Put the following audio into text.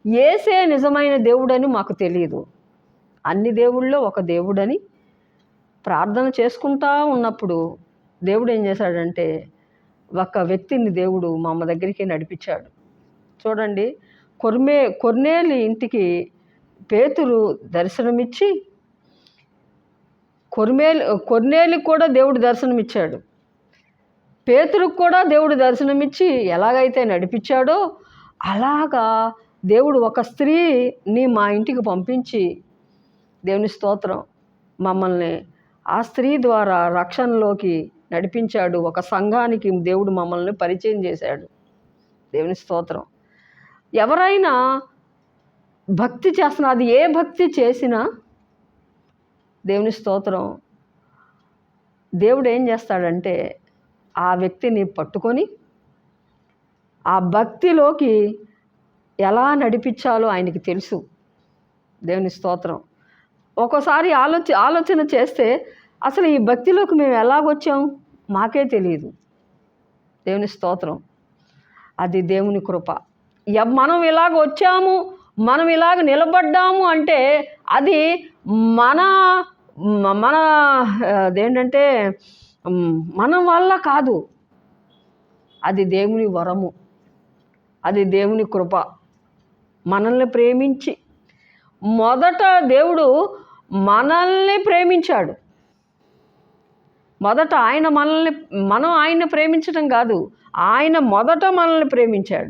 యేసే నిజమైన దేవుడని మాకు తెలియదు. అన్ని దేవుళ్ళో ఒక దేవుడని ప్రార్థన చేసుకుంటా ఉన్నప్పుడు దేవుడు ఏం చేశాడంటే ఒక వ్యక్తిని దేవుడు మా అమ్మ దగ్గరికి నడిపించాడు. చూడండి, కొర్నేలి ఇంటికి పేతురు దర్శనమిచ్చి కొర్నేలికి కూడా దేవుడు దర్శనమిచ్చాడు. పేతురుకు కూడా దేవుడు దర్శనమిచ్చి ఎలాగైతే నడిపించాడో అలాగా దేవుడు ఒక స్త్రీని మా ఇంటికి పంపించి, దేవుని స్తోత్రం, మమ్మల్ని ఆ స్త్రీ ద్వారా రక్షణలోకి నడిపించాడు. ఒక సంఘానికి దేవుడు మమ్మల్ని పరిచయం చేశాడు. దేవుని స్తోత్రం. ఎవరైనా భక్తి చేస్తున్నా, అది ఏ భక్తి చేసినా దేవుని స్తోత్రం, దేవుడు ఏం చేస్తాడంటే ఆ వ్యక్తిని పట్టుకొని ఆ భక్తిలోకి ఎలా నడిపించాలో ఆయనకి తెలుసు. దేవుని స్తోత్రం. ఒక్కోసారి ఆలోచన చేస్తే అసలు ఈ భక్తిలోకి మేము ఎలాగొచ్చాం మాకే తెలియదు. దేవుని స్తోత్రం. అది దేవుని కృప. మనం ఇలాగ వచ్చాము, మనం ఇలాగ నిలబడ్డాము అంటే అది మన అదేంటంటే మన వల్ల కాదు, అది దేవుని వరము, అది దేవుని కృప. మనల్ని ప్రేమించి మొదట దేవుడు మనల్ని ప్రేమించాడు. మొదట మనం ఆయన్ని ప్రేమించడం కాదు, ఆయన మొదట మనల్ని ప్రేమించాడు.